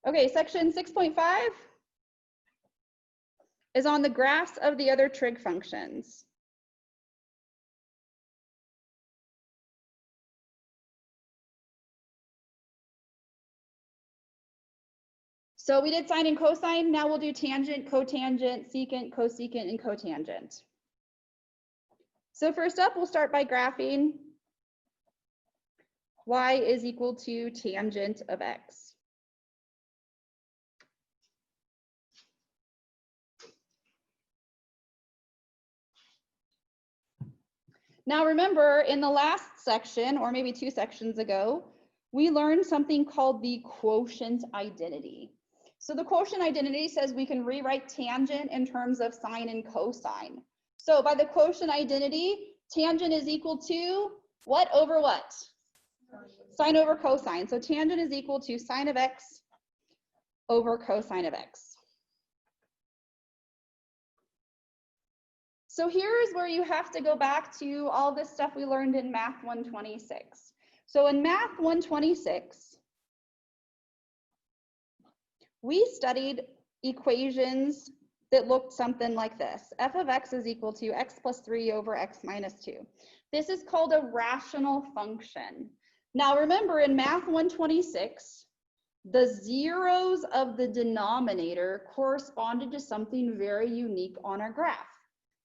Okay, section 6.5 is on the graphs of the other trig functions. So we did sine and cosine. Now we'll do tangent, cotangent, secant, cosecant, and cotangent. So first up, we'll start by graphing y is equal to tangent of x. Now remember, in the last section, or maybe 2 sections ago, we learned something called the quotient identity. So the quotient identity says we can rewrite tangent in terms of sine and cosine. So by the quotient identity, tangent is equal to what over what? Sine over cosine. So tangent is equal to sine of x over cosine of x. So here's where you have to go back to all this stuff we learned in Math 126. So in Math 126, we studied equations that looked something like this. F of x is equal to x plus 3 over x minus 2. This is called a rational function. Now remember, in Math 126, the zeros of the denominator corresponded to something very unique on our graph.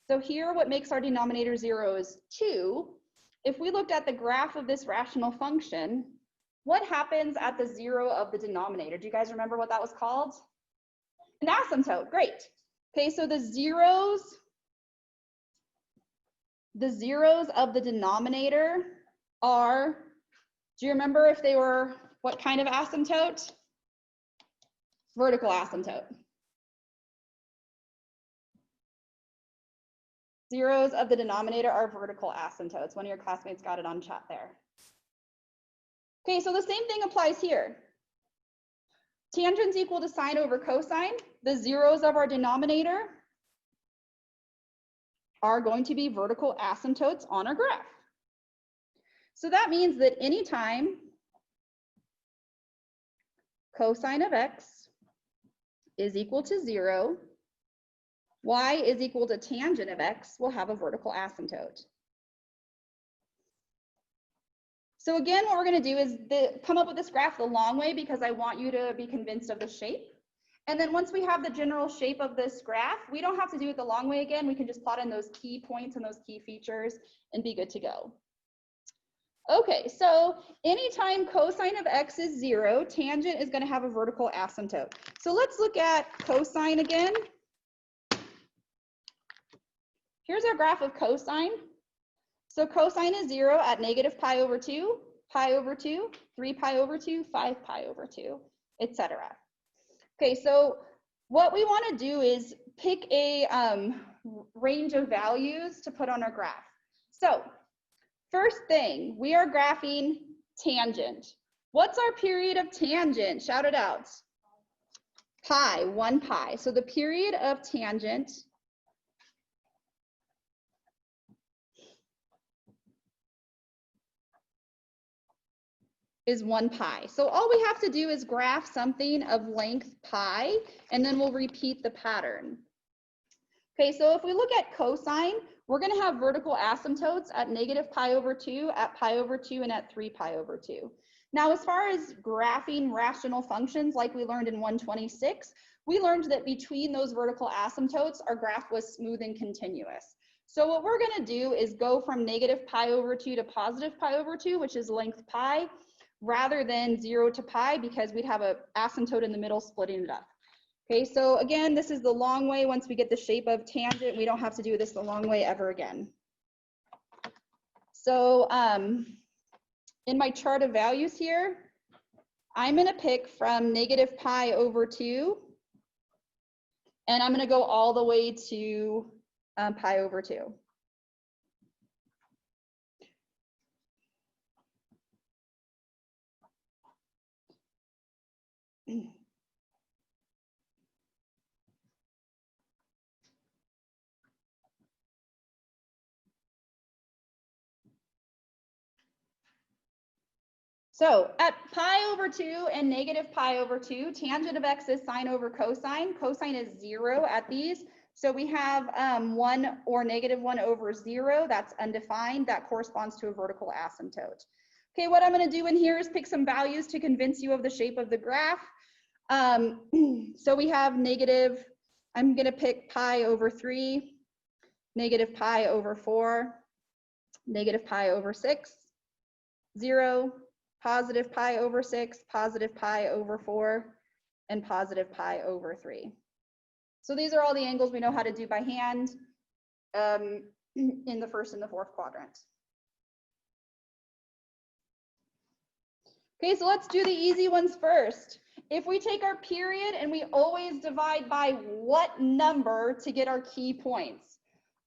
So here, what makes our denominator 0 is 2. If we looked at the graph of this rational function, what happens at the 0 of the denominator? Do you guys remember what that was called? An asymptote. Great. Okay, so the zeros of the denominator are, do you remember if they were what kind of asymptote? Vertical asymptote. Zeros of the denominator are vertical asymptotes. One of your classmates got it on chat there. Okay, so the same thing applies here. Tangent's equal to sine over cosine. The zeros of our denominator are going to be vertical asymptotes on our graph. So that means that anytime cosine of x is equal to 0, y is equal to tangent of x will have a vertical asymptote. So again, what we're going to do is come up with this graph the long way because I want you to be convinced of the shape. And then once we have the general shape of this graph, we don't have to do it the long way again. We can just plot in those key points and those key features and be good to go. Okay, so anytime cosine of x is 0, tangent is going to have a vertical asymptote. So let's look at cosine again. Here's our graph of cosine. So cosine is 0 at negative pi over 2, 3 pi over 2, 5 pi over 2, etc. Okay, so what we want to do is pick a range of values to put on our graph. So first thing, we are graphing tangent. What's our period of tangent? Shout it out. Pi, 1 pi. So the period of tangent is 1 pi. So all we have to do is graph something of length pi, and then we'll repeat the pattern. Okay, so if we look at cosine, we're going to have vertical asymptotes at negative pi over 2, at pi over 2, and at 3 pi over 2. Now, as far as graphing rational functions, like we learned in 126, we learned that between those vertical asymptotes, our graph was smooth and continuous. So what we're going to do is go from negative pi over 2 to positive pi over 2, which is length pi, rather than 0 to pi, because we'd have an asymptote in the middle splitting it up. Okay, so again, this is the long way. Once we get the shape of tangent, we don't have to do this the long way ever again. So in my chart of values here, I'm going to pick from negative pi over 2, and I'm going to go all the way to pi over 2. So at pi over 2 and negative pi over 2, tangent of x is sine over cosine. Cosine is 0 at these. So we have 1 or negative 1 over 0. That's undefined. That corresponds to a vertical asymptote. Okay, what I'm going to do in here is pick some values to convince you of the shape of the graph. So we have negative, I'm going to pick pi over 3, negative pi over 4, negative pi over 6, 0, positive pi over 6, positive pi over 4, and positive pi over 3. So these are all the angles we know how to do by hand in the first and the fourth quadrant. Okay, so let's do the easy ones first. If we take our period and we always divide by what number to get our key points?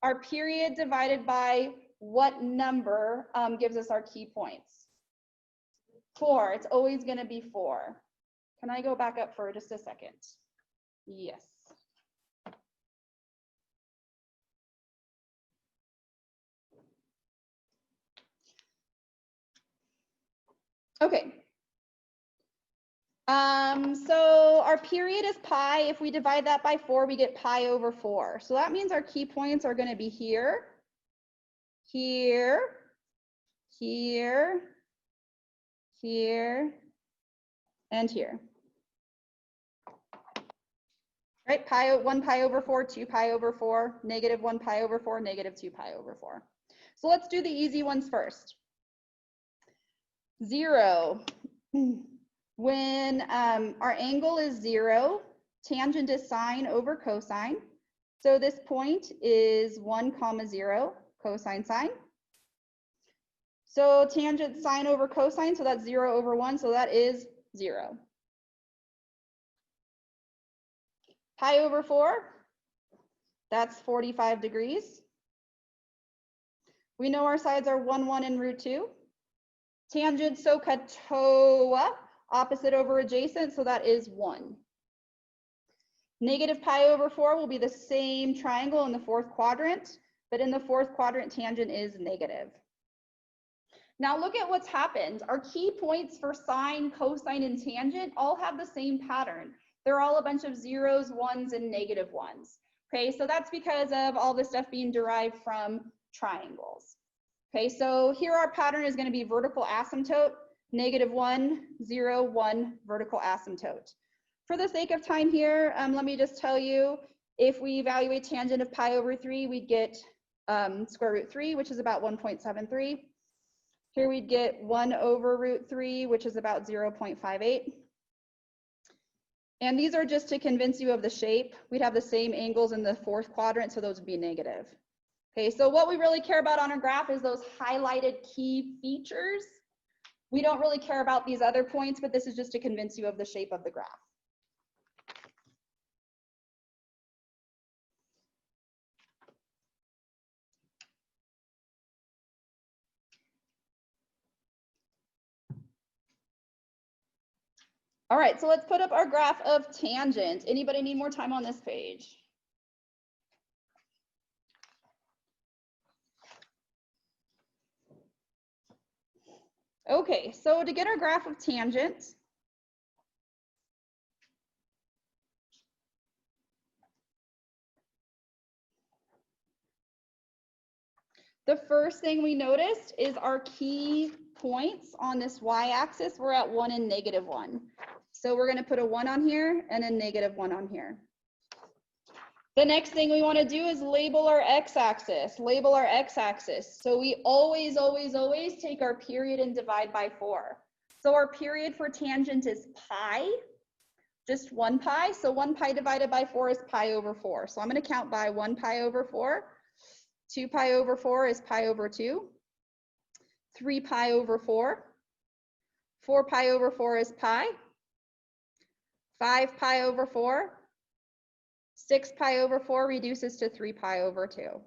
Our period divided by what number gives us our key points? 4. It's always going to be 4. Can I go back up for just a second? Yes. Okay. So our period is pi. If we divide that by 4, we get pi over 4. So that means our key points are going to be here, here, here, here, and here. Right? 1 pi over 4, 2 pi over 4, negative 1 pi over 4, negative 2 pi over 4. So let's do the easy ones first. 0. When our angle is 0, tangent is sine over cosine. So this point is 1, 0, cosine sine. So tangent sine over cosine, so that's 0 over 1, so that is 0. Pi over 4, that's 45 degrees. We know our sides are 1, 1, and root 2. Tangent SOHCAHTOA, opposite over adjacent, so that is 1. Negative pi over 4 will be the same triangle in the fourth quadrant, but in the fourth quadrant, tangent is negative. Now look at what's happened. Our key points for sine, cosine, and tangent all have the same pattern. They're all a bunch of zeros, ones, and negative ones. Okay, so that's because of all this stuff being derived from triangles. Okay, so here our pattern is going to be vertical asymptote, negative 1, 0, 1, vertical asymptote. For the sake of time here, let me just tell you, if we evaluate tangent of pi over 3, we'd get square root 3, which is about 1.73. Here we'd get 1 over root 3, which is about 0.58. And these are just to convince you of the shape. We'd have the same angles in the fourth quadrant, so those would be negative. Okay, so what we really care about on our graph is those highlighted key features. We don't really care about these other points, but this is just to convince you of the shape of the graph. All right, so let's put up our graph of tangent. Anybody need more time on this page? Okay, so to get our graph of tangent, the first thing we noticed is our key points on this y-axis. We're at 1 and negative 1. So we're going to put a 1 on here and a negative 1 on here. The next thing we want to do is label our x-axis. Label our x-axis. So we always, always, always take our period and divide by 4. So our period for tangent is pi, just 1 pi. So 1 pi divided by 4 is pi over 4. So I'm going to count by 1 pi over 4. 2 pi over 4 is pi over 2. 3 pi over 4. 4 pi over 4 is pi. 5 pi over 4. 6 pi over 4 reduces to 3 pi over 2.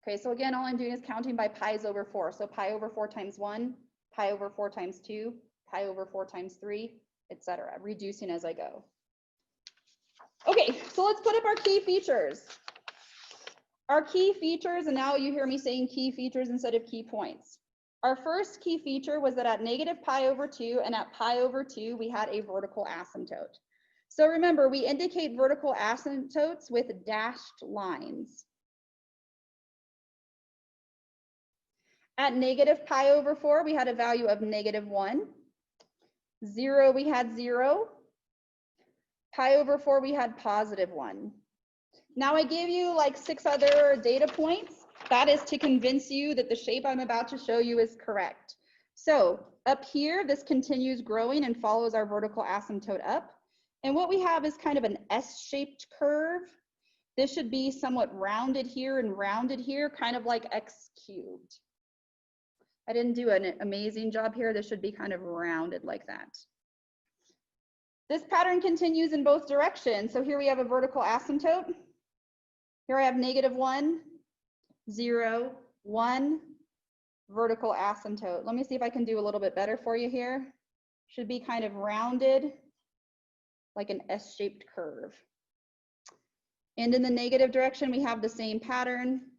Okay, so again, all I'm doing is counting by pi's over 4. So pi over 4 times 1, pi over 4 times 2, pi over 4 times 3, etc., reducing as I go. Okay, so let's put up our key features. Our key features, and now you hear me saying key features instead of key points. Our first key feature was that at negative pi over 2 and at pi over 2, we had a vertical asymptote. So remember, we indicate vertical asymptotes with dashed lines. At negative pi over 4, we had a value of -1. 0, we had 0. Pi over 4, we had +1. Now I gave you like 6 other data points. That is to convince you that the shape I'm about to show you is correct. So up here, this continues growing and follows our vertical asymptote up. And what we have is kind of an S-shaped curve. This should be somewhat rounded here and rounded here, kind of like x cubed. I didn't do an amazing job here. This should be kind of rounded like that. This pattern continues in both directions. So here we have a vertical asymptote. Here I have -1, 0, 1, vertical asymptote. Let me see if I can do a little bit better for you here. Should be kind of rounded, like an S-shaped curve. And in the negative direction, we have the same pattern.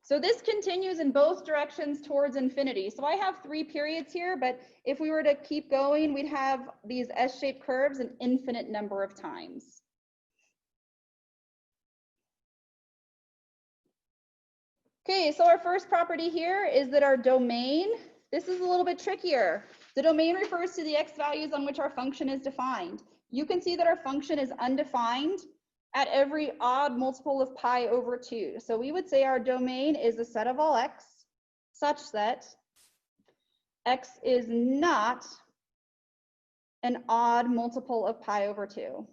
So this continues in both directions towards infinity. So I have 3 periods here, but if we were to keep going, we'd have these S-shaped curves an infinite number of times. Okay, so our first property here is that our domain, this is a little bit trickier. The domain refers to the x values on which our function is defined. You can see that our function is undefined at every odd multiple of pi over 2. So we would say our domain is a set of all x such that x is not an odd multiple of pi over 2.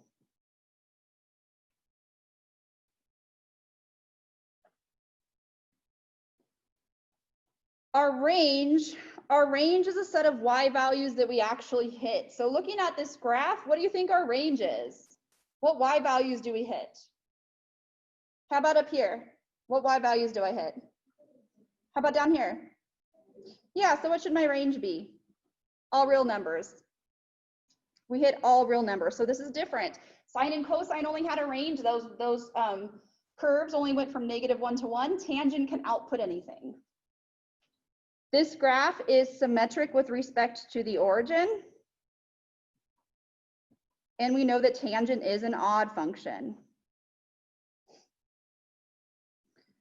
Our range is a set of y values that we actually hit. So looking at this graph, what do you think our range is? What y values do we hit? How about up here? What y values do I hit? How about down here? Yeah, so what should my range be? All real numbers. We hit all real numbers, so this is different. Sine and cosine only had a range. Those curves only went from -1 to 1. Tangent can output anything. This graph is symmetric with respect to the origin. And we know that tangent is an odd function.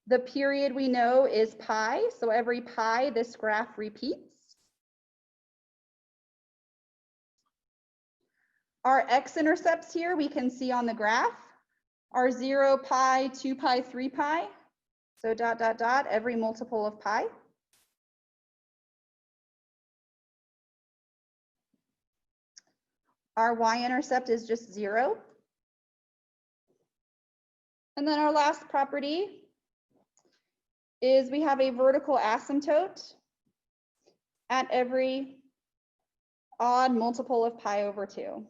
The period we know is pi, so every pi, this graph repeats. Our x-intercepts here we can see on the graph are 0, pi, 2 pi, 3 pi. So ... every multiple of pi. Our y-intercept is just 0. And then our last property is we have a vertical asymptote at every odd multiple of pi over 2.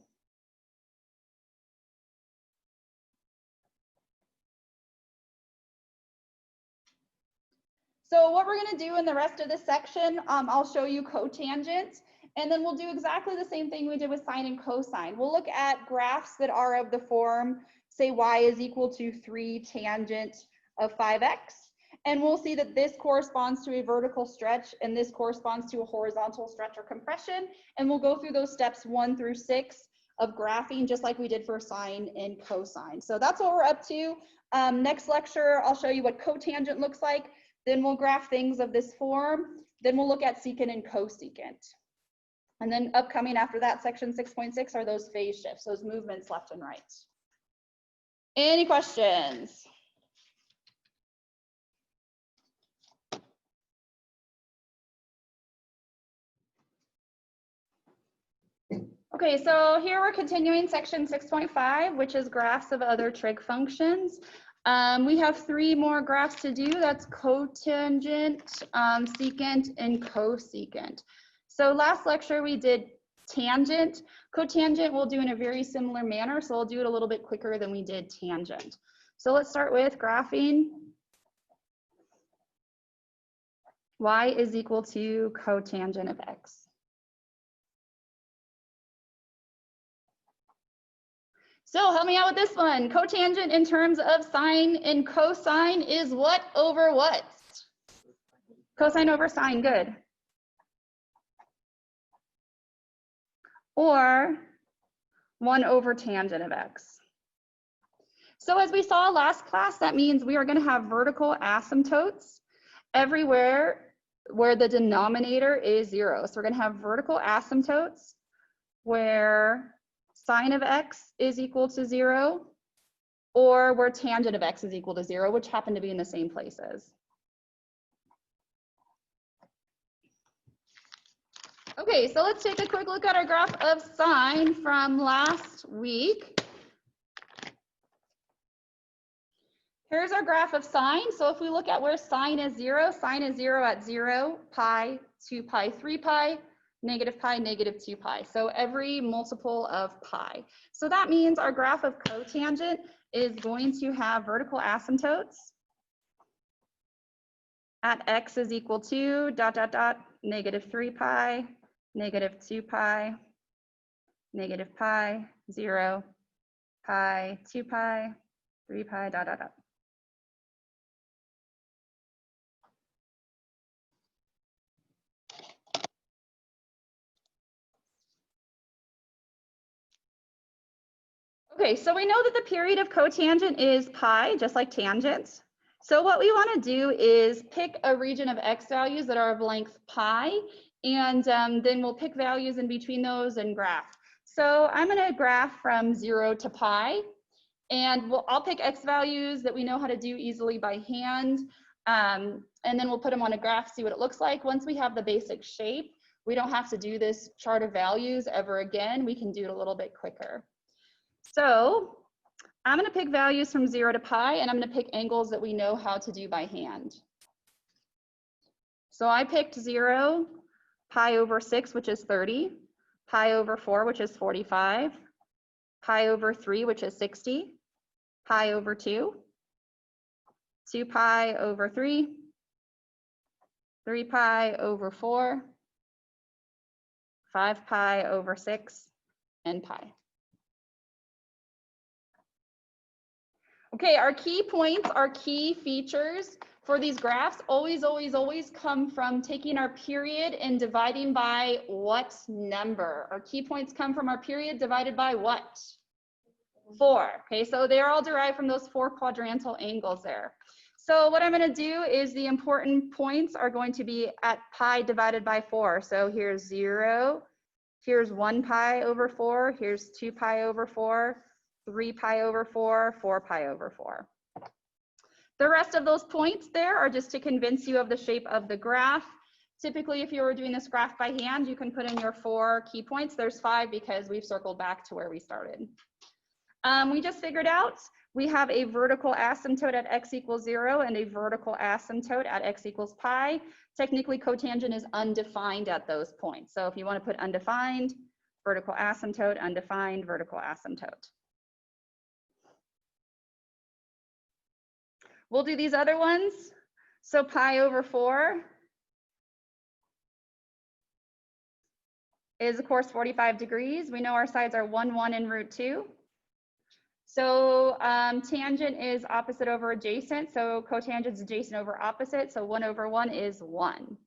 So what we're going to do in the rest of this section, I'll show you cotangent, and then we'll do exactly the same thing we did with sine and cosine. We'll look at graphs that are of the form, say y is equal to 3 tangent of 5x, and we'll see that this corresponds to a vertical stretch and this corresponds to a horizontal stretch or compression, and we'll go through those steps 1 through 6 of graphing just like we did for sine and cosine. So that's what we're up to. Next lecture, I'll show you what cotangent looks like. Then we'll graph things of this form. Then we'll look at secant and cosecant. And then upcoming after that, section 6.6 are those phase shifts, those movements left and right. Any questions? Okay, so here we're continuing section 6.5, which is graphs of other trig functions. We have 3 more graphs to do. That's cotangent, secant, and cosecant. So last lecture we did tangent. Cotangent we'll do in a very similar manner, so we'll do it a little bit quicker than we did tangent. So let's start with graphing. Y is equal to cotangent of x. So help me out with this one. Cotangent in terms of sine and cosine is what over what? Cosine over sine, good. Or 1 over tangent of x. So as we saw last class, that means we are going to have vertical asymptotes everywhere where the denominator is 0. So we're going to have vertical asymptotes where sine of x is equal to 0, or where tangent of x is equal to 0, which happen to be in the same places. Okay, so let's take a quick look at our graph of sine from last week. Here's our graph of sine. So if we look at where sine is 0 at 0, pi, 2 pi, 3 pi, negative pi, negative 2 pi. So every multiple of pi. So that means our graph of cotangent is going to have vertical asymptotes at x is equal to ... negative 3 pi, negative 2 pi, negative pi, 0, pi, 2 pi, 3 pi, ... Okay, so we know that the period of cotangent is pi, just like tangent. So what we want to do is pick a region of x values that are of length pi, and then we'll pick values in between those and graph. So I'm going to graph from 0 to pi, and I'll pick x values that we know how to do easily by hand, and then we'll put them on a graph, see what it looks like. Once we have the basic shape, we don't have to do this chart of values ever again. We can do it a little bit quicker. So I'm going to pick values from 0 to pi, and I'm going to pick angles that we know how to do by hand. So I picked 0, pi over 6, which is 30, pi over 4, which is 45, pi over 3, which is 60, pi over 2, 2 pi over 3, 3 pi over 4, 5 pi over 6, and pi. Okay, our key points, our key features for these graphs always come from taking our period and dividing by what number? Our key points come from our period divided by what? 4. Okay, so they're all derived from those 4 quadrantal angles there. So what I'm going to do is the important points are going to be at pi divided by 4. So here's 0, here's 1 pi over 4, here's 2 pi over 4, 3 pi over 4, 4 pi over 4. The rest of those points there are just to convince you of the shape of the graph. Typically, if you were doing this graph by hand, you can put in your 4 key points. There's 5 because we've circled back to where we started. We just figured out we have a vertical asymptote at x equals 0 and a vertical asymptote at x equals pi. Technically, cotangent is undefined at those points. So if you want to put undefined, vertical asymptote, undefined, vertical asymptote. We'll do these other ones. So pi over 4 is, of course, 45 degrees. We know our sides are 1, 1, and root 2. So tangent is opposite over adjacent. So cotangent is adjacent over opposite. So 1 over 1 is 1.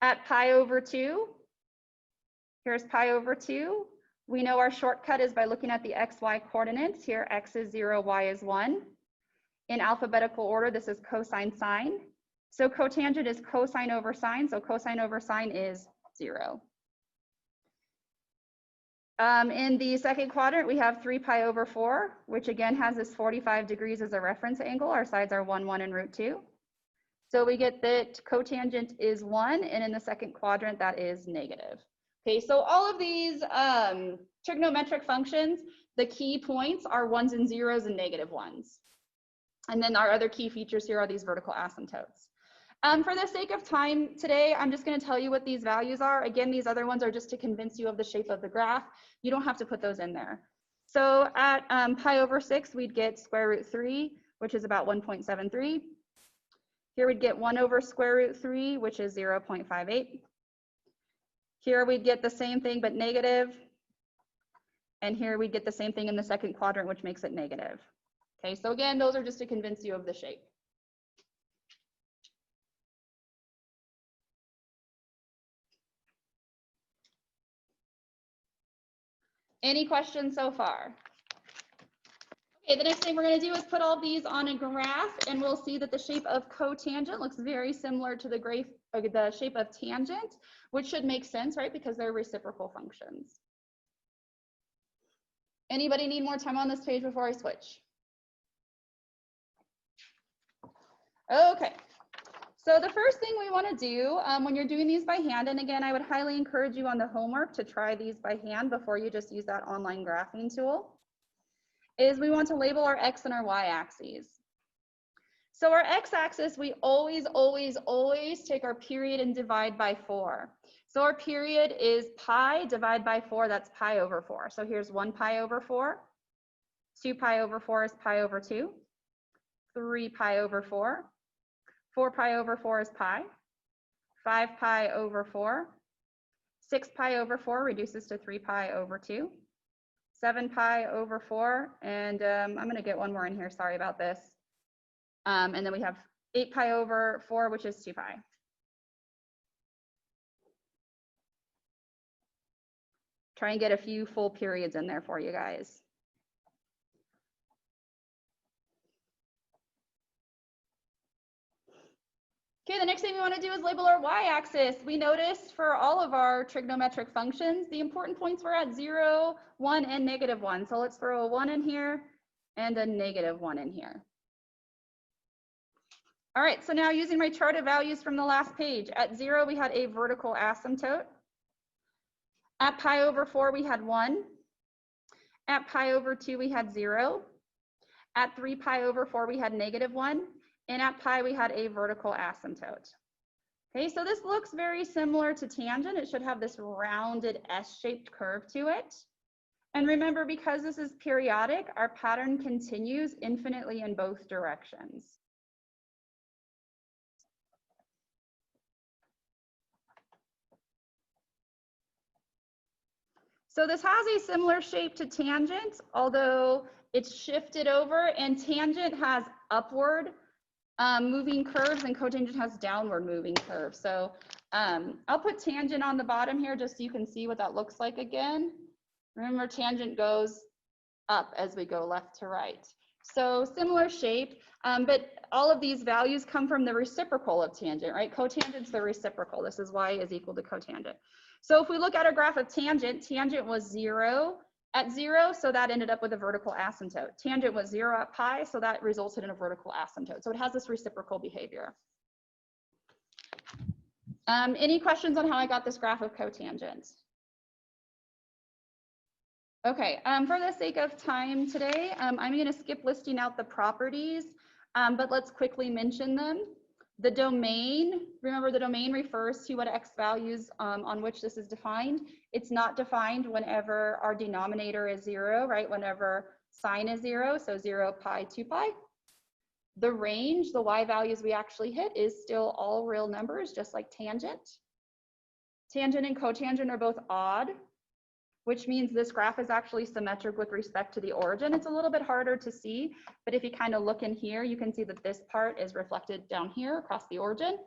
At pi over 2, here's pi over 2. We know our shortcut is by looking at the xy coordinates. Here, x is 0, y is 1. In alphabetical order, this is cosine sine. So cotangent is cosine over sine. So cosine over sine is 0. In the second quadrant, we have 3 pi over 4, which again has this 45 degrees as a reference angle. Our sides are 1, 1, and root 2. So we get that cotangent is 1, and in the second quadrant, that is negative. Okay, so all of these trigonometric functions, the key points are 1s and 0s and negative 1s. And then our other key features here are these vertical asymptotes. For the sake of time today, I'm just going to tell you what these values are. Again, these other ones are just to convince you of the shape of the graph. You don't have to put those in there. So at pi over 6, we'd get square root 3, which is about 1.73. Here we'd get 1 over square root 3, which is 0.58. Here we'd get the same thing but negative. And here we get the same thing in the second quadrant, which makes it negative. Okay, so again, those are just to convince you of the shape. Any questions so far? Okay, the next thing we're going to do is put all these on a graph, and we'll see that the shape of cotangent looks very similar to the shape of tangent, which should make sense, right? Because they're reciprocal functions. Anybody need more time on this page before I switch? Okay. So the first thing we want to do when you're doing these by hand, and again, I would highly encourage you on the homework to try these by hand before you just use that online graphing tool, is we want to label our X and our Y axes. So our X axis, we always take our period and divide by 4. So our period is pi, divide by 4, that's pi over 4. So here's 1 pi over 4, 2 pi over 4 is pi over 2, 3 pi over 4, 4 pi over 4 is pi, 5 pi over 4, 6 pi over 4 reduces to 3 pi over 2, 7 pi over 4, and I'm going to get one more in here, sorry about this. And then we have 8 pi over 4, which is 2 pi. Try and get a few full periods in there for you guys. Okay, the next thing we want to do is label our y-axis. We noticed for all of our trigonometric functions, the important points were at 0, 1, and -1. So let's throw a 1 in here and a -1 in here. All right, so now using my chart of values from the last page, at 0, we had a vertical asymptote. At pi over 4, we had 1. At pi over 2, we had 0. At 3 pi over 4, we had -1. And at pi, we had a vertical asymptote. Okay, so this looks very similar to tangent. It should have this rounded S-shaped curve to it. And remember, because this is periodic, our pattern continues infinitely in both directions. So this has a similar shape to tangent, although it's shifted over, and tangent has upward moving curves and cotangent has downward moving curves. So I'll put tangent on the bottom here just so you can see what that looks like again. Remember, tangent goes up as we go left to right. So similar shape, but all of these values come from the reciprocal of tangent, right? Cotangent's the reciprocal. This is y is equal to cotangent. So if we look at our graph of tangent, tangent was 0 at 0, so that ended up with a vertical asymptote. Tangent was 0 at pi, so that resulted in a vertical asymptote. So it has this reciprocal behavior. Any questions on how I got this graph of cotangent? Okay, for the sake of time today, I'm going to skip listing out the properties, but let's quickly mention them. The domain, remember the domain refers to what x values on which this is defined. It's not defined whenever our denominator is 0, right? Whenever sign is 0, so 0, pi, 2 pi. The range, the y values we actually hit, is still all real numbers, just like tangent. Tangent and cotangent are both odd, which means this graph is actually symmetric with respect to the origin. It's a little bit harder to see, but if you kind of look in here, you can see that this part is reflected down here across the origin.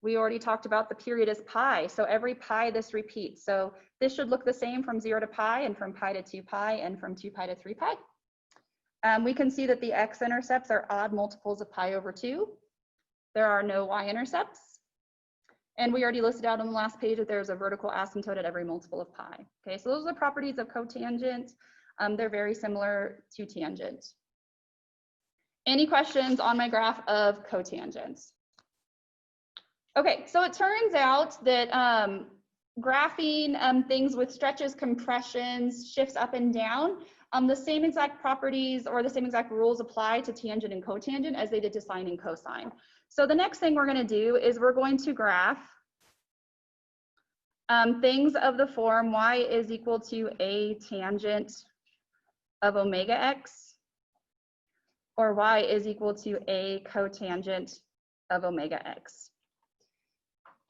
We already talked about the period as pi, so every pi this repeats. So this should look the same from 0 to pi, and from pi to 2 pi, and from 2 pi to 3 pi. We can see that the x-intercepts are odd multiples of pi over 2. There are no y-intercepts. And we already listed out on the last page that there's a vertical asymptote at every multiple of pi. Okay, so those are the properties of cotangent. They're very similar to tangent. Any questions on my graph of cotangent? Okay, so it turns out that graphing things with stretches, compressions, shifts up and down, the same exact properties or the same exact rules apply to tangent and cotangent as they did to sine and cosine. So the next thing we're going to do is we're going to graph things of the form y is equal to a tangent of omega x, or y is equal to a cotangent of omega x.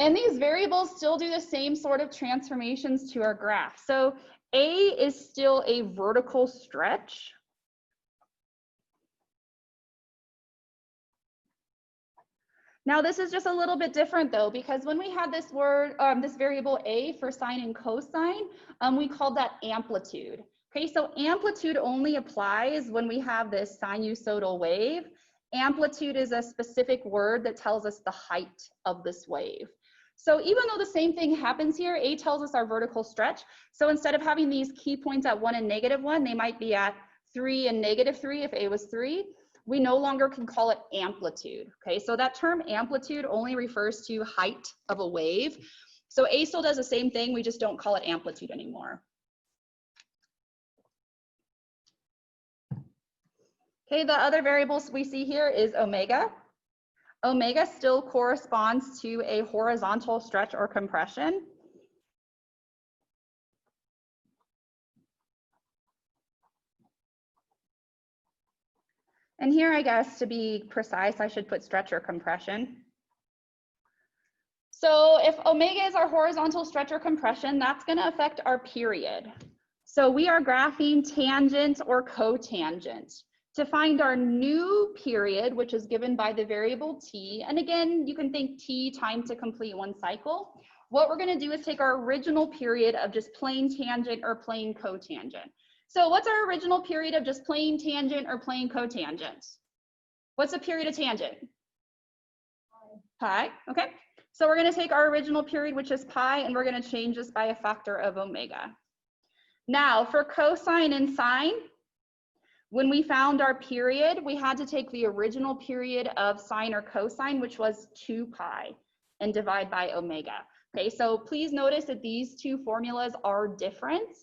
And these variables still do the same sort of transformations to our graph. So a is still a vertical stretch. Now this is just a little bit different though, because when we had this word, this variable a for sine and cosine, we called that amplitude. Okay, so amplitude only applies when we have this sinusoidal wave. Amplitude is a specific word that tells us the height of this wave. So even though the same thing happens here, a tells us our vertical stretch. So instead of having these key points at 1 and -1, they might be at 3 and -3 if a was 3. We no longer can call it amplitude, okay? So that term amplitude only refers to height of a wave. So a still does the same thing, we just don't call it amplitude anymore. Okay, the other variables we see here is omega. Omega still corresponds to a horizontal stretch or compression. And here, I guess, to be precise, I should put stretch or compression. So if omega is our horizontal stretch or compression, that's going to affect our period. So we are graphing tangent or cotangent to find our new period, which is given by the variable t. And again, you can think t time to complete one cycle. What we're going to do is take our original period of just plain tangent or plain cotangent. So what's our original period of just plain tangent or plain cotangent? What's the period of tangent? Pi, okay. So we're going to take our original period, which is pi, and we're going to change this by a factor of omega. Now for cosine and sine, when we found our period, we had to take the original period of sine or cosine, which was 2 pi, and divide by omega. Okay, so please notice that these two formulas are different,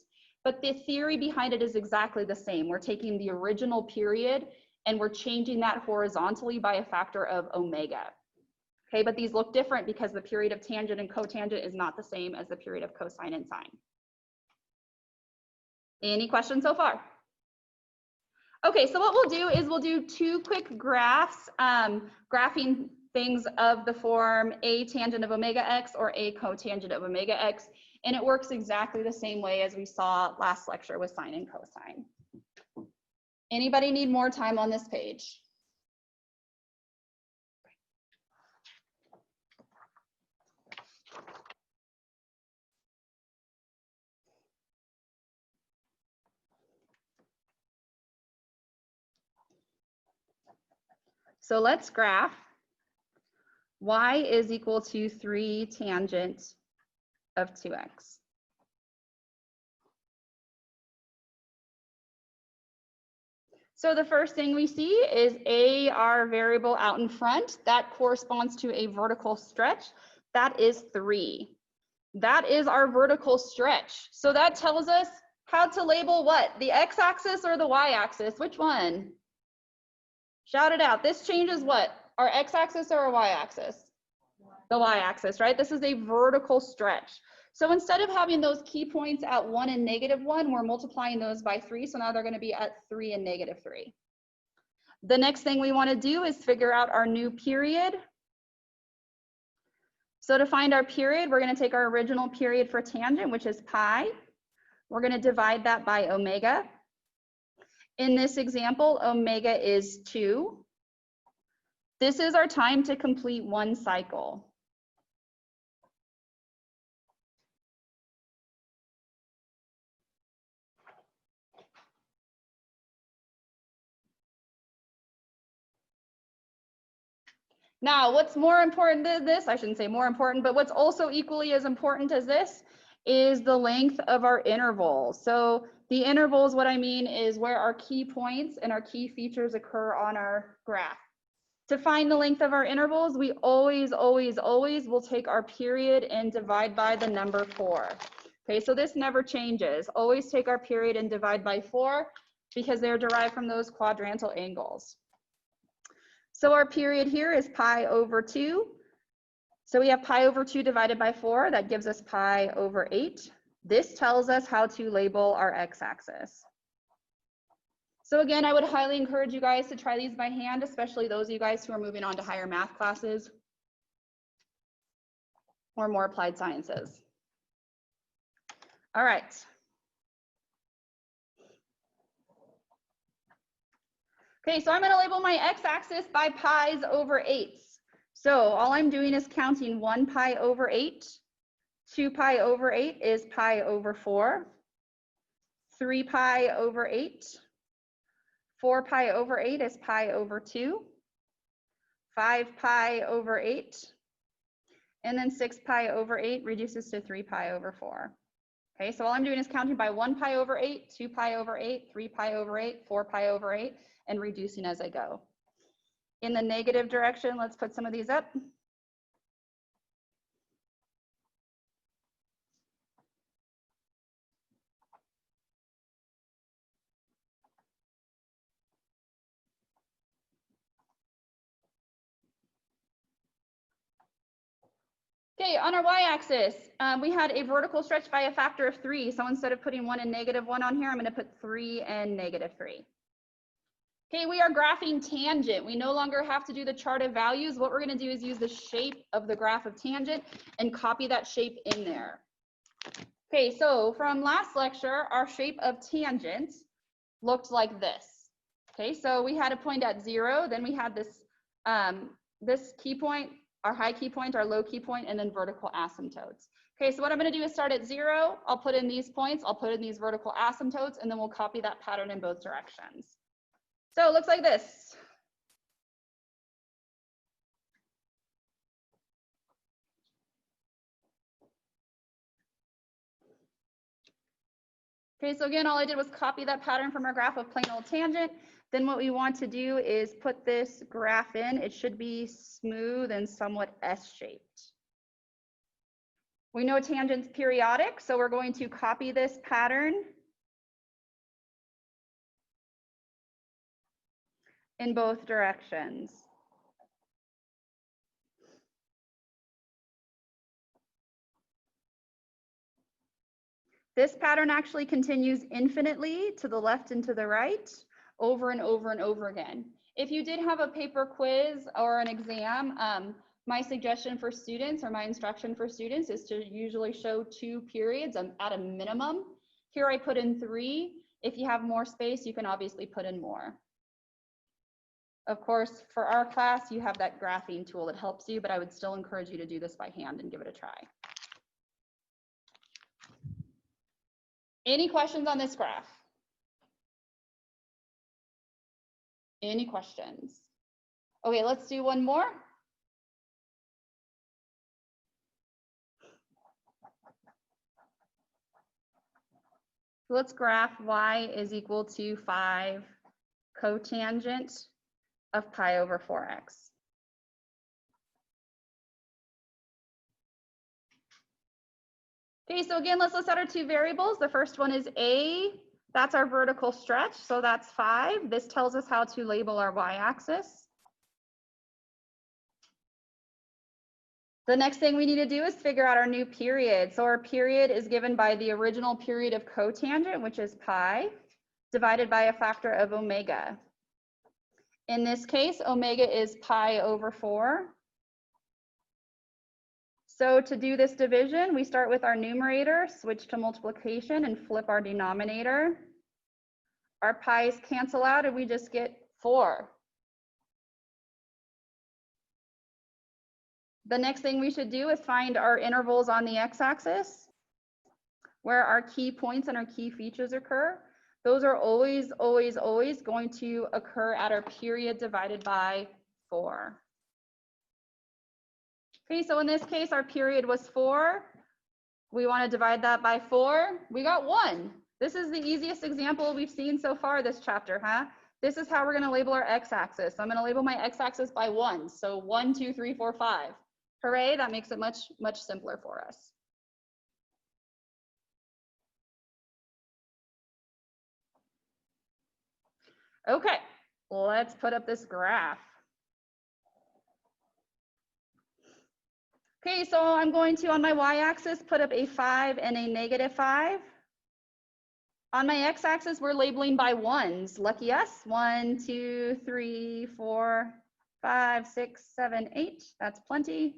but the theory behind it is exactly the same. We're taking the original period and we're changing that horizontally by a factor of omega. Okay, but these look different because the period of tangent and cotangent is not the same as the period of cosine and sine. Any questions so far? Okay, so what we'll do is we'll do two quick graphs, graphing things of the form a tangent of omega x or a cotangent of omega x. And it works exactly the same way as we saw last lecture with sine and cosine. Anybody need more time on this page? So let's graph y is equal to 3 tangent of 2x. So the first thing we see is a, our variable out in front. That corresponds to a vertical stretch. That is 3. That is our vertical stretch. So that tells us how to label what? The x-axis or the y-axis? Which one? Shout it out. This changes what? Our x-axis or our y-axis? The y-axis, right? This is a vertical stretch. So instead of having those key points at 1 and -1, we're multiplying those by 3. So now they're going to be at 3 and -3. The next thing we want to do is figure out our new period. So to find our period, we're going to take our original period for tangent, which is pi. We're going to divide that by omega. In this example, omega is 2. This is our time to complete one cycle. Now, what's more important than this, I shouldn't say more important, but what's also equally as important as this is the length of our interval. So the intervals, what I mean is where our key points and our key features occur on our graph. To find the length of our intervals, we always will take our period and divide by the number 4. Okay, so this never changes. Always take our period and divide by 4 because they're derived from those quadrantal angles. So our period here is pi over 2. So we have pi over 2 divided by 4. That gives us pi over 8. This tells us how to label our x-axis. So again, I would highly encourage you guys to try these by hand, especially those of you guys who are moving on to higher math classes or more applied sciences. All right. Okay, so I'm going to label my x-axis by pi's over 8s. So all I'm doing is counting 1 pi over 8. 2 pi over 8 is pi over 4. 3 pi over 8. 4 pi over 8 is pi over 2. 5 pi over 8. And then 6 pi over 8 reduces to 3 pi over 4. Okay, so all I'm doing is counting by 1 pi over 8, 2 pi over 8, 3 pi over 8, 4 pi over 8, and reducing as I go. In the negative direction, let's put some of these up. Okay, on our y-axis, we had a vertical stretch by a factor of 3. So instead of putting 1 and -1 on here, I'm going to put 3 and -3. Okay, we are graphing tangent. We no longer have to do the chart of values. What we're going to do is use the shape of the graph of tangent and copy that shape in there. Okay, so from last lecture, our shape of tangent looked like this. Okay, so we had a point at 0, then we had this, this key point, our high key point, our low key point, and then vertical asymptotes. Okay, so what I'm going to do is start at 0. I'll put in these points, I'll put in these vertical asymptotes, and then we'll copy that pattern in both directions. So it looks like this. Okay, so again, all I did was copy that pattern from our graph of plain old tangent. Then what we want to do is put this graph in. It should be smooth and somewhat S-shaped. We know tangent's periodic, so we're going to copy this pattern in both directions. This pattern actually continues infinitely to the left and to the right, over and over and over again. If you did have a paper quiz or an exam, my suggestion for students or my instruction for students is to usually show 2 periods at a minimum. Here I put in 3. If you have more space, you can obviously put in more. Of course, for our class, you have that graphing tool that helps you, but I would still encourage you to do this by hand and give it a try. Any questions on this graph? Any questions? Okay, let's do one more. Let's graph y is equal to 5 cotangent of pi over 4x. Okay, so again, let's list out our 2 variables. The first one is a, that's our vertical stretch, so that's 5. This tells us how to label our y-axis. The next thing we need to do is figure out our new period. So our period is given by the original period of cotangent, which is pi, divided by a factor of omega. In this case, omega is pi over 4. So to do this division, we start with our numerator, switch to multiplication, and flip our denominator. Our pi's cancel out, and we just get 4. The next thing we should do is find our intervals on the x-axis, where our key points and our key features occur. Those are always, always, always going to occur at our period divided by 4. Okay, so in this case, our period was 4. We want to divide that by 4. We got 1. This is the easiest example we've seen so far this chapter, huh? This is how we're going to label our x-axis. So I'm going to label my x-axis by 1. So 1, 2, 3, 4, 5. Hooray, that makes it much, much simpler for us. Okay, let's put up this graph. Okay, so I'm going to, on my y-axis, put up a 5 and a -5. On my x-axis, we're labeling by ones. Lucky us. 1, 2, 3, 4, 5, 6, 7, 8. That's plenty.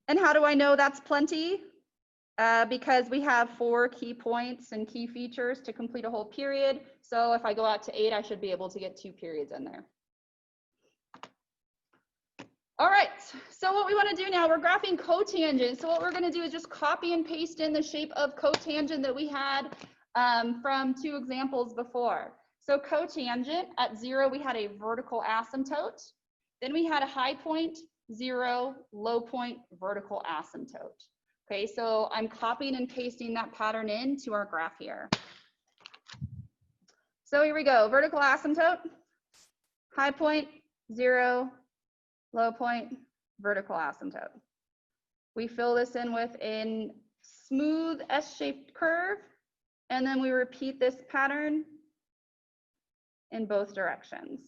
And how do I know that's plenty? Because we have 4 key points and key features to complete a whole period. So if I go out to 8, I should be able to get 2 periods in there. All right, so what we want to do now, we're graphing cotangent. So what we're going to do is just copy and paste in the shape of cotangent that we had from 2 examples before. So cotangent, at 0, we had a vertical asymptote. Then we had a high point, 0, low point, vertical asymptote. Okay, so I'm copying and pasting that pattern into our graph here. So here we go, vertical asymptote, high point, 0, low point, vertical asymptote. We fill this in with a smooth S-shaped curve, and then we repeat this pattern in both directions.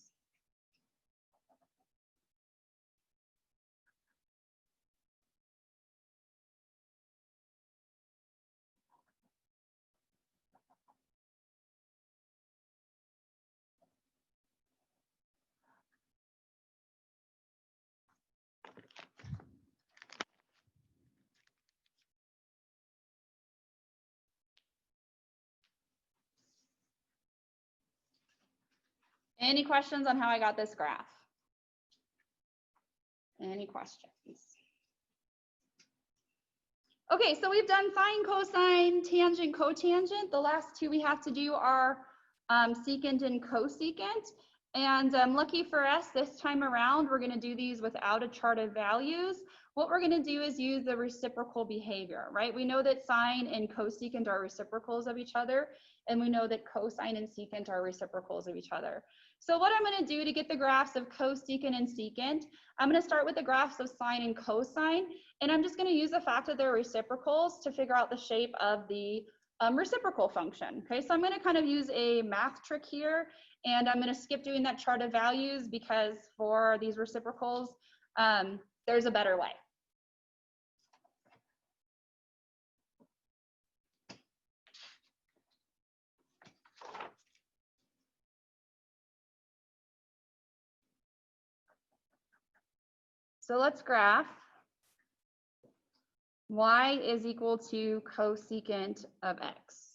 Any questions on how I got this graph? Any questions? Okay, so we've done sine, cosine, tangent, cotangent. The last 2 we have to do are secant and cosecant. And lucky for us, this time around, we're going to do these without a chart of values. What we're going to do is use the reciprocal behavior, right? We know that sine and cosecant are reciprocals of each other, and we know that cosine and secant are reciprocals of each other. So what I'm going to do to get the graphs of cosecant and secant, I'm going to start with the graphs of sine and cosine, and I'm just going to use the fact that they're reciprocals to figure out the shape of the reciprocal function. Okay, so I'm going to kind of use a math trick here, and I'm going to skip doing that chart of values because for these reciprocals, there's a better way. So let's graph y is equal to cosecant of x.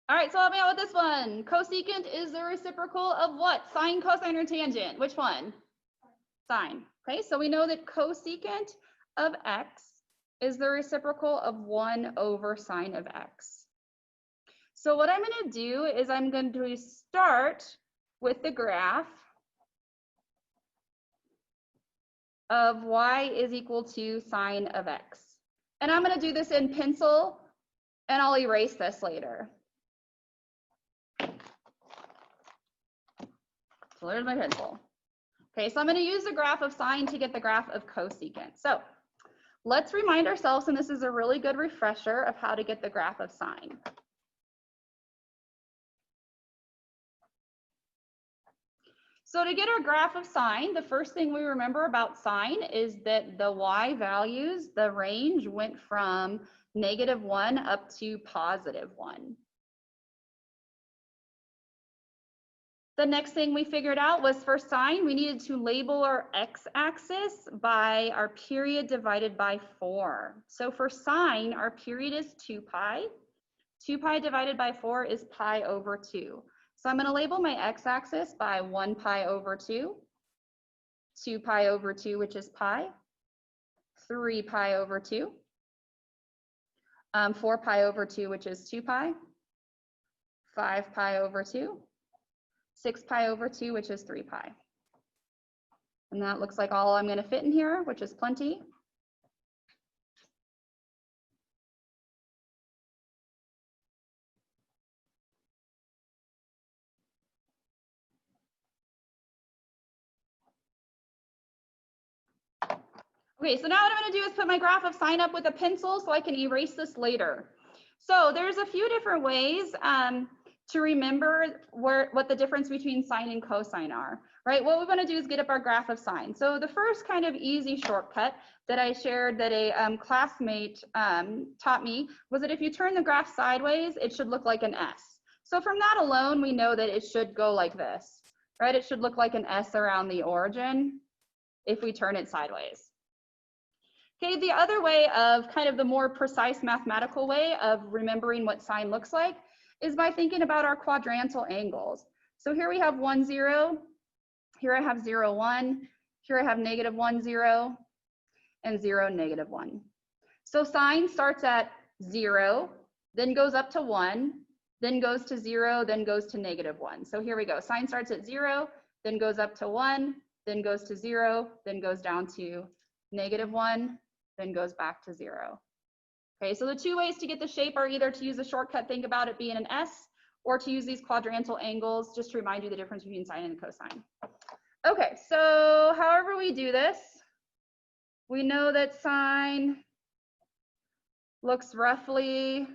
All right, so help me out with this one. Cosecant is the reciprocal of what? Sine, cosine, or tangent? Which one? Sine. Okay, so we know that cosecant of x is the reciprocal of 1 over sine of x. So what I'm going to do is I'm going to start with the graph of y is equal to sine of x. And I'm going to do this in pencil, and I'll erase this later. So there's my pencil. Okay, so I'm going to use the graph of sine to get the graph of cosecant. So let's remind ourselves, and this is a really good refresher of how to get the graph of sine. So to get our graph of sine, the first thing we remember about sine is that the y values, the range went from -1 up to +1. The next thing we figured out was for sine, we needed to label our x-axis by our period divided by 4. So for sine, our period is 2 pi. 2 pi divided by 4 is pi over 2. So I'm going to label my x-axis by 1 pi over 2, 2 pi over 2, which is pi, 3 pi over 2, 4 pi over 2, which is 2 pi, 5 pi over 2, 6 pi over 2, which is 3 pi. And that looks like all I'm going to fit in here, which is plenty. Okay, so now what I'm going to do is put my graph of sine up with a pencil so I can erase this later. So there's a few different ways to remember what the difference between sine and cosine are, right? What we want to do is get up our graph of sine. So the first kind of easy shortcut that I shared that a classmate taught me was that if you turn the graph sideways, it should look like an S. So from that alone, we know that it should go like this, right? It should look like an S around the origin if we turn it sideways. Okay, the other way of kind of the more precise mathematical way of remembering what sine looks like is by thinking about our quadrantal angles. So here we have 1, 0. Here I have 0, 1. Here I have -1, 0, and 0, -1. So sine starts at 0, then goes up to 1, then goes to 0, then goes to -1. So here we go. Sine starts at 0, then goes up to 1, then goes to 0, then goes down to -1, then goes back to 0. Okay, so the two ways to get the shape are either to use a shortcut, think about it being an S, or to use these quadrantal angles, just to remind you the difference between sine and cosine. Okay, so however we do this, we know that sine looks roughly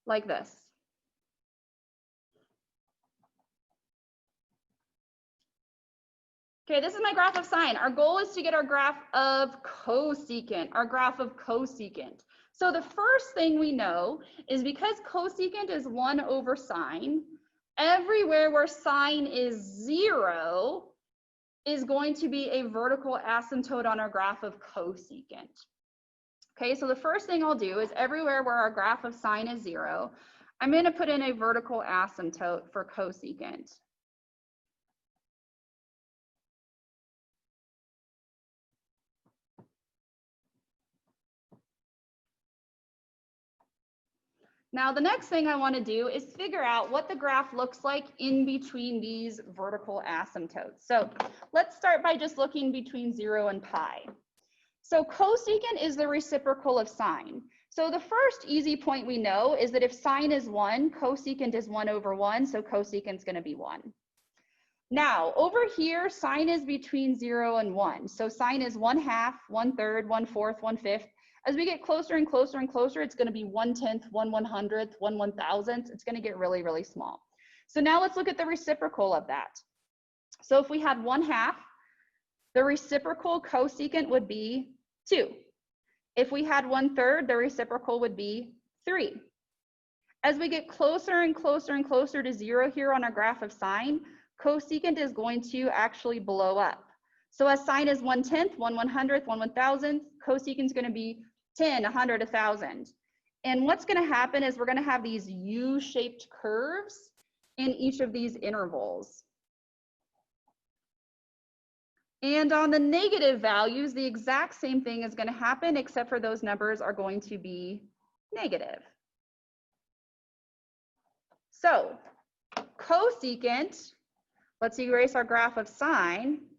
like this. Okay, this is my graph of sine. Our goal is to get our graph of cosecant, So the first thing we know is because cosecant is 1 over sine, everywhere where sine is 0 is going to be a vertical asymptote on our graph of cosecant. Okay, so the first thing I'll do is everywhere where our graph of sine is 0, I'm going to put in a vertical asymptote for cosecant. Now, the next thing I want to do is figure out what the graph looks like in between these vertical asymptotes. So let's start by just looking between 0 and pi. So cosecant is the reciprocal of sine. So the first easy point we know is that if sine is 1, cosecant is 1 over 1, so cosecant is going to be 1. Now, over here, sine is between 0 and 1. So sine is 1/2, 1/3, 1/4, 1/5. As we get closer and closer and closer, it's going to be 1/10, 1/100th, 1/1000th. It's going to get really, really small. So now let's look at the reciprocal of that. So if we had 1/2, the reciprocal cosecant would be 2. If we had 1/3, the reciprocal would be 3. As we get closer and closer and closer to 0 here on our graph of sine, cosecant is going to actually blow up. So as sine is 1/10, 1/100th, 1/1000th, cosecant is going to be 10, 100, 1,000. And what's going to happen is we're going to have these U-shaped curves in each of these intervals. And on the negative values, the exact same thing is going to happen, except for those numbers are going to be negative. So cosecant, let's erase our graph of sine.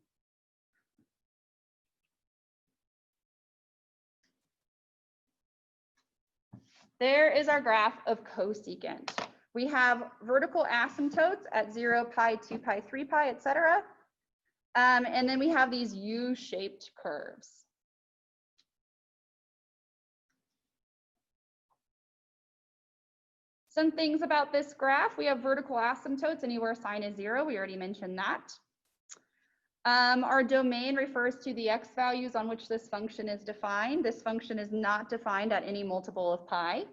There is our graph of cosecant. We have vertical asymptotes at 0, pi, 2 pi, 3 pi, etc. And then we have these U-shaped curves. Some things about this graph, we have vertical asymptotes anywhere sine is 0. We already mentioned that. Our domain refers to the x values on which this function is defined. This function is not defined at any multiple of pi.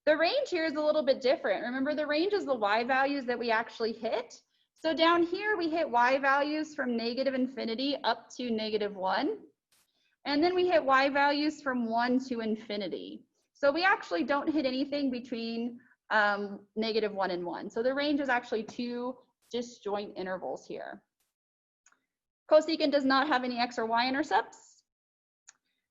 The range here is a little bit different. Remember, the range is the y values that we actually hit. So down here, we hit y values from -infinity up to -1. And then we hit y values from 1 to infinity. So we actually don't hit anything between -1 and 1. So the range is actually 2 disjoint intervals here. Cosecant does not have any x or y intercepts.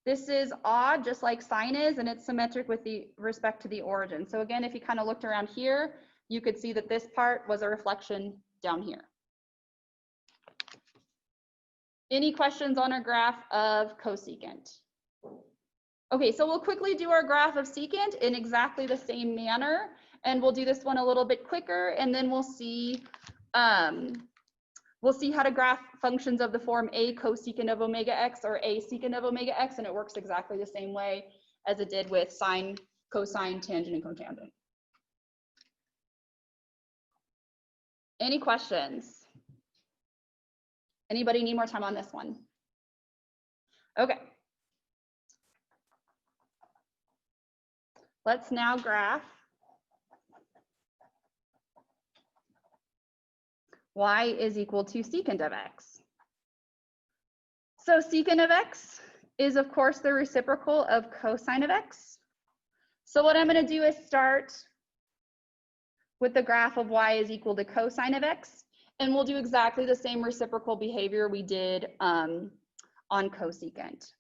This is odd, just like sine is, and it's symmetric with respect to the origin. So again, if you kind of looked around here, you could see that this part was a reflection down here. Any questions on our graph of cosecant? Okay, so we'll quickly do our graph of secant in exactly the same manner, and we'll do this one a little bit quicker, and then we'll see how to graph functions of the form a cosecant of omega x or a secant of omega x, and it works exactly the same way as it did with sine, cosine, tangent, and cotangent. Any questions? Anybody need more time on this one? Okay. Let's now graph y is equal to secant of x. So secant of x is, of course, the reciprocal of cosine of x. So what I'm going to do is start with the graph of y is equal to cosine of x, and we'll do exactly the same reciprocal behavior we did on cosecant.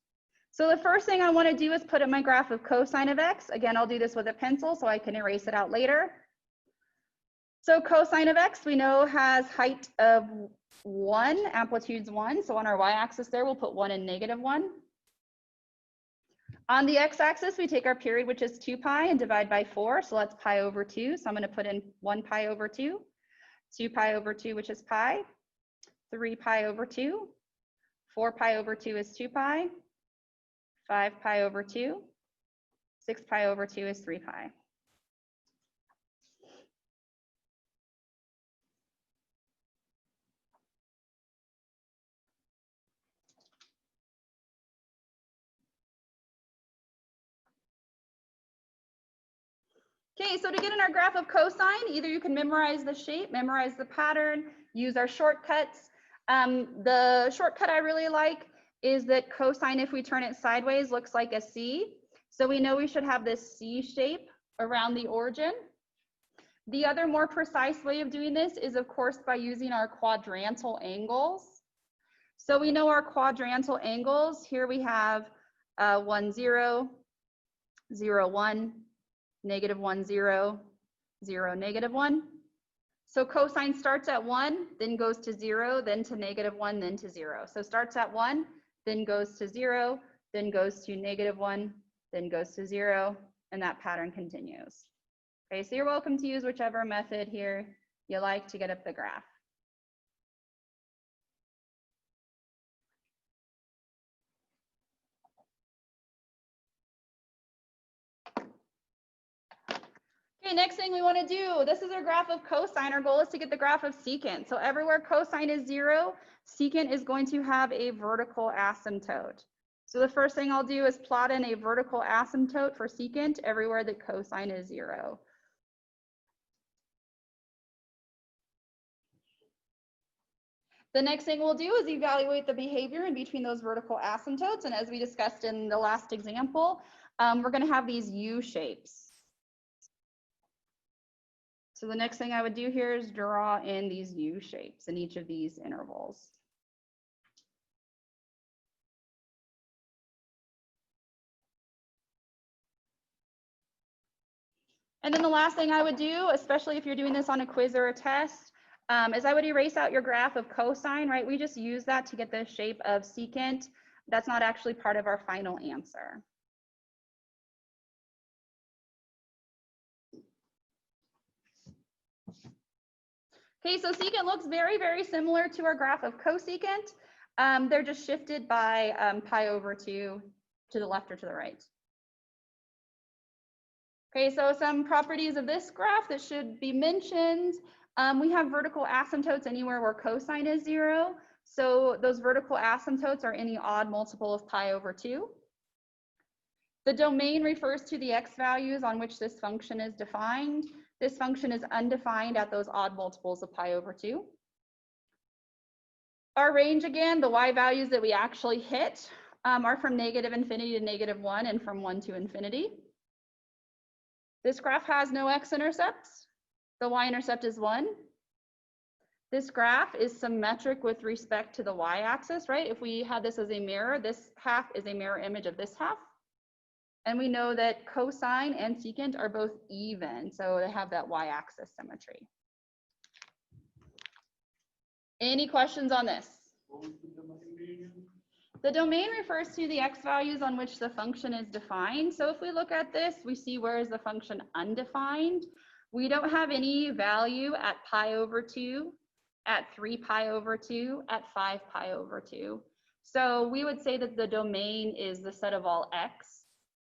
So the first thing I want to do is put in my graph of cosine of x. Again, I'll do this with a pencil so I can erase it out later. So cosine of x, we know, has height of 1, amplitude's 1. So on our y-axis there, we'll put 1 and -1. On the x-axis, we take our period, which is 2 pi, and divide by 4. So that's pi over 2. So I'm going to put in 1 pi over 2, 2 pi over 2, which is pi, 3 pi over 2, 4 pi over 2 is 2 pi, 5 pi over 2, 6 pi over 2 is 3 pi. Okay, so to get in our graph of cosine, either you can memorize the shape, memorize the pattern, use our shortcuts. The shortcut I really like is that cosine, if we turn it sideways, looks like a C. So we know we should have this C shape around the origin. The other more precise way of doing this is, of course, by using our quadrantal angles. So we know our quadrantal angles. Here we have 1, 0, 0, 1, -1, 0, 0, -1. So cosine starts at 1, then goes to 0, then to -1, then to 0. So starts at 1, then goes to 0, then goes to -1, then goes to 0, and that pattern continues. Okay, so you're welcome to use whichever method here you like to get up the graph. Okay, next thing we want to do, this is our graph of cosine. Our goal is to get the graph of secant. So everywhere cosine is 0, secant is going to have a vertical asymptote. So the first thing I'll do is plot in a vertical asymptote for secant everywhere that cosine is 0. The next thing we'll do is evaluate the behavior in between those vertical asymptotes. And as we discussed in the last example, we're going to have these U shapes. So the next thing I would do here is draw in these U shapes in each of these intervals. And then the last thing I would do, especially if you're doing this on a quiz or a test, is I would erase out your graph of cosine, right? We just use that to get the shape of secant. That's not actually part of our final answer. Okay, so secant looks very, very similar to our graph of cosecant. They're just shifted by pi over 2 to the left or to the right. Okay, so some properties of this graph that should be mentioned. We have vertical asymptotes anywhere where cosine is 0. So those vertical asymptotes are any odd multiple of pi over 2. The domain refers to the x values on which this function is defined. This function is undefined at those odd multiples of pi over 2. Our range, again, the y values that we actually hit are from -∞ to -1 and from 1 to infinity. This graph has no x-intercepts. The y-intercept is 1. This graph is symmetric with respect to the y-axis, right? If we had this as a mirror, this half is a mirror image of this half. And we know that cosine and secant are both even, so they have that y-axis symmetry. Any questions on this? The domain refers to the x values on which the function is defined. So if we look at this, we see where is the function undefined. We don't have any value at pi over 2, at 3 pi over 2, at 5 pi over 2. So we would say that the domain is the set of all x.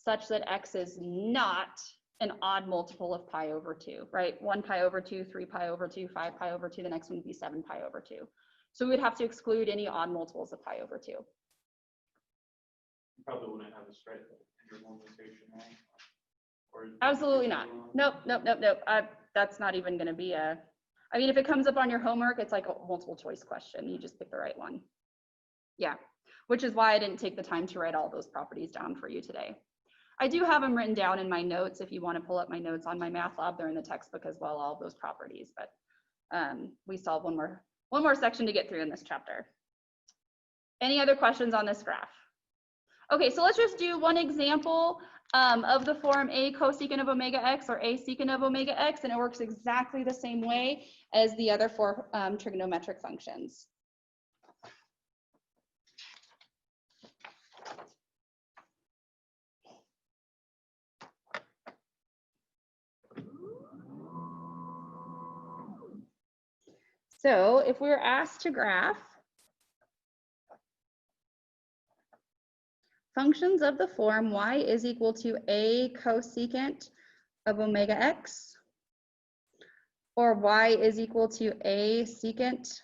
such that x is not an odd multiple of pi over 2, right? 1 pi over 2, 3 pi over 2, 5 pi over 2, the next one would be 7 pi over 2. So we would have to exclude any odd multiples of pi over 2. You probably wouldn't have a straight interval notation, right? Or Absolutely not. Nope. That's not even going to be a, I mean, if it comes up on your homework, it's like a multiple choice question. You just pick the right one. Yeah, which is why I didn't take the time to write all those properties down for you today. I do have them written down in my notes. If you want to pull up my notes on my math lab, they're in the textbook as well, all of those properties. But we still have one more section to get through in this chapter. Any other questions on this graph? Okay, so let's just do one example of the form a cosecant of omega x or a secant of omega x, and it works exactly the same way as the other 4 trigonometric functions. So if we were asked to graph functions of the form y is equal to a cosecant of omega x, or y is equal to a secant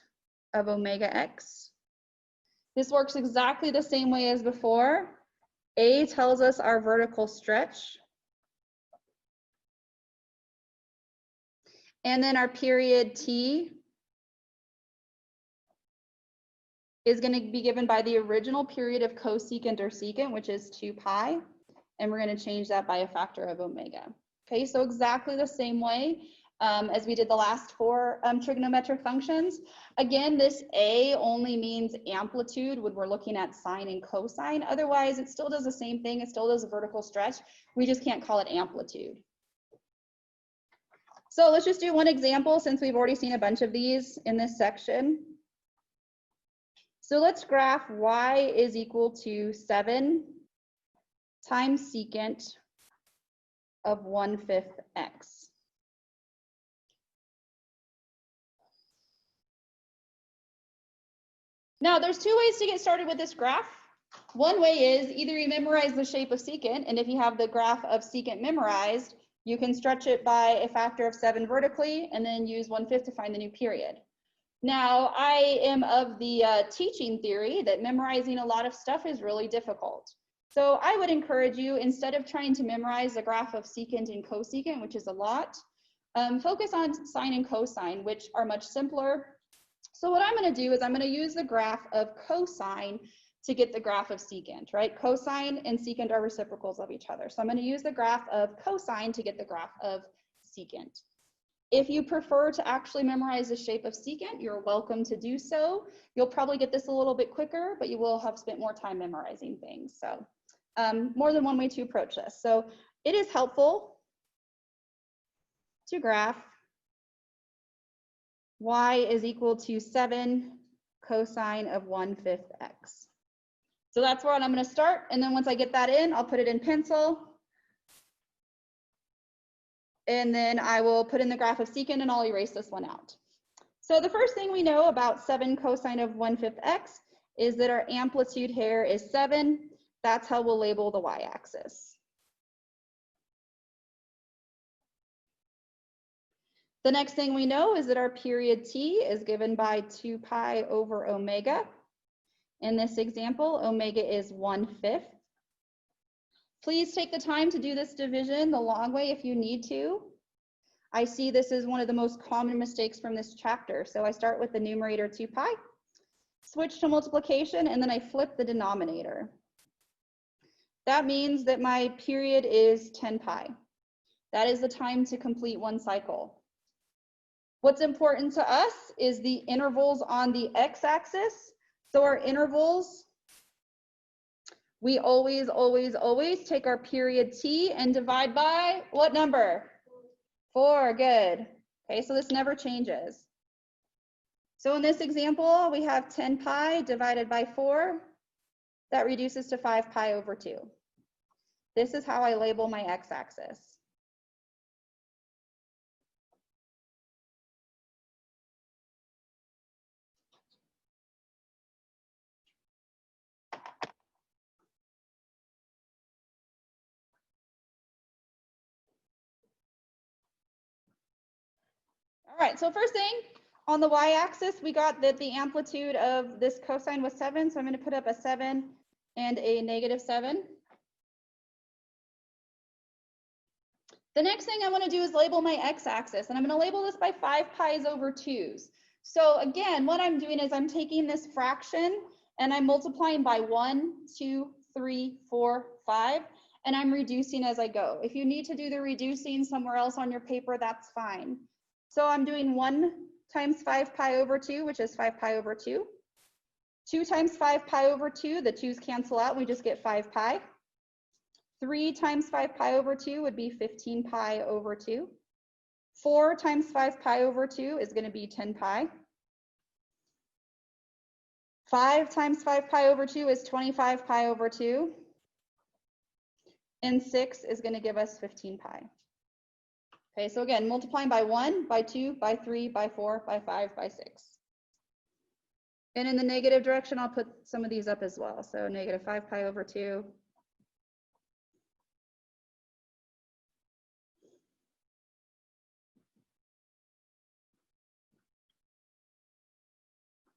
of omega x, this works exactly the same way as before. A tells us our vertical stretch, and then our period t is going to be given by the original period of cosecant or secant, which is 2 pi, and we're going to change that by a factor of omega. Okay, so exactly the same way as we did the last 4 trigonometric functions. Again, this a only means amplitude when we're looking at sine and cosine. Otherwise, it still does the same thing. It still does a vertical stretch. We just can't call it amplitude. So let's just do one example since we've already seen a bunch of these in this section. So let's graph y is equal to 7 times secant of 1/5 x. Now there's 2 ways to get started with this graph. One way is either you memorize the shape of secant, and if you have the graph of secant memorized, you can stretch it by a factor of 7 vertically and then use 1/5 to find the new period. Now, I am of the teaching theory that memorizing a lot of stuff is really difficult. So I would encourage you, instead of trying to memorize the graph of secant and cosecant, which is a lot, focus on sine and cosine, which are much simpler. So what I'm going to do is I'm going to use the graph of cosine to get the graph of secant, right? Cosine and secant are reciprocals of each other. So I'm going to use the graph of cosine to get the graph of secant. If you prefer to actually memorize the shape of secant, you're welcome to do so. You'll probably get this a little bit quicker, but you will have spent more time memorizing things. So more than one way to approach this. So it is helpful to graph y is equal to 7 cosine of 1/5 x. So that's where I'm going to start. And then once I get that in, I'll put it in pencil. And then I will put in the graph of secant and I'll erase this one out. So the first thing we know about 7 cosine of 1/5 x is that our amplitude here is 7. That's how we'll label the y-axis. The next thing we know is that our period t is given by 2 pi over omega. In this example, omega is 1/5. Please take the time to do this division the long way if you need to. I see this is one of the most common mistakes from this chapter. So I start with the numerator 2 pi, switch to multiplication, and then I flip the denominator. That means that my period is 10 pi. That is the time to complete one cycle. What's important to us is the intervals on the x-axis. So our intervals, we always take our period t and divide by what number? 4, good. Okay, so this never changes. So in this example, we have 10 pi divided by 4. That reduces to 5 pi over 2. This is how I label my x-axis. All right, so first thing, on the y-axis, we got that the amplitude of this cosine was 7, so I'm going to put up a 7 and a -7. The next thing I want to do is label my x-axis, and I'm going to label this by 5 pi's over 2's. So again, what I'm doing is I'm taking this fraction and I'm multiplying by 1, 2, 3, 4, 5, and I'm reducing as I go. If you need to do the reducing somewhere else on your paper, that's fine. So I'm doing 1 times 5 pi over 2, which is 5 pi over 2. 2 times 5 pi over 2, the 2's cancel out, we just get 5 pi. 3 times 5 pi over 2 would be 15 pi over 2. 4 times 5 pi over 2 is going to be 10 pi. 5 times 5 pi over 2 is 25 pi over 2. And 6 is going to give us 15 pi. Okay, so again, multiplying by 1, by 2, by 3, by 4, by 5, by 6. And in the negative direction, I'll put some of these up as well. So negative 5 pi over 2.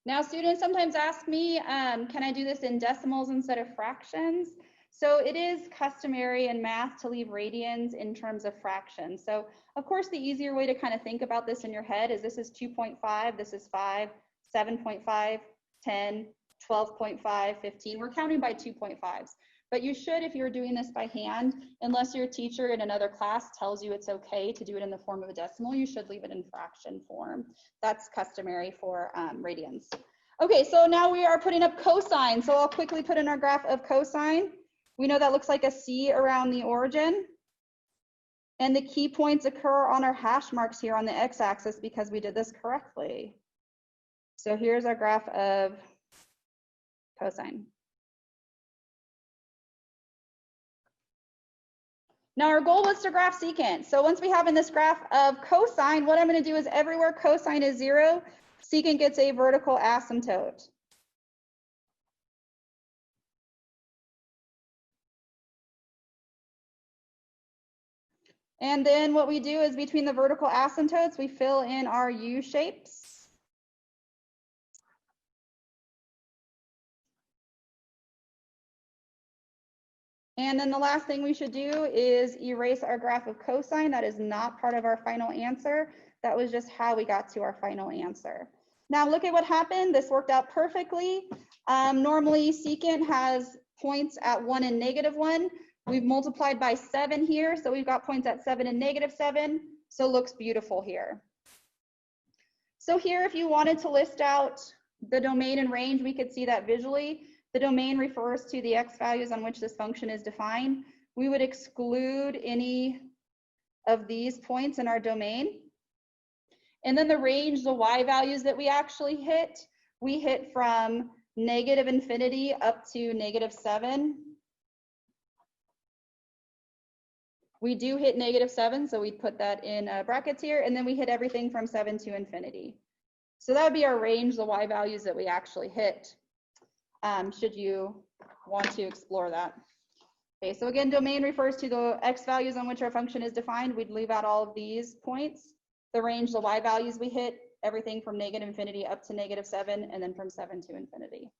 Now, students sometimes ask me, can I do this in decimals instead of fractions? So it is customary in math to leave radians in terms of fractions. So of course, the easier way to kind of think about this in your head is this is 2.5, this is 5, 7.5, 10, 12.5, 15. We're counting by 2.5s. But you should, if you're doing this by hand, unless your teacher in another class tells you it's okay to do it in the form of a decimal, you should leave it in fraction form. That's customary for radians. Okay, so now we are putting up cosine. So I'll quickly put in our graph of cosine. We know that looks like a C around the origin. And the key points occur on our hash marks here on the x-axis because we did this correctly. So here's our graph of cosine. Now our goal was to graph secant. So once we have in this graph of cosine, what I'm going to do is everywhere cosine is 0, secant gets a vertical asymptote. And then what we do is between the vertical asymptotes, we fill in our U shapes. And then the last thing we should do is erase our graph of cosine. That is not part of our final answer. That was just how we got to our final answer. Now look at what happened. This worked out perfectly. Normally secant has points at 1 and -1. We've multiplied by 7 here, so we've got points at 7 and -7, so it looks beautiful here. So here, if you wanted to list out the domain and range, we could see that visually. The domain refers to the x values on which this function is defined. We would exclude any of these points in our domain. And then the range, the y values that we actually hit, we hit from -infinity up to -7. We do hit -7, so we put that in brackets here, and then we hit everything from 7 to infinity. So that would be our range, the y values that we actually hit, should you want to explore that. Okay, so again, domain refers to the x values on which our function is defined. We'd leave out all of these points. The range, the y values we hit, everything from -infinity up to -7, and then from 7 to infinity.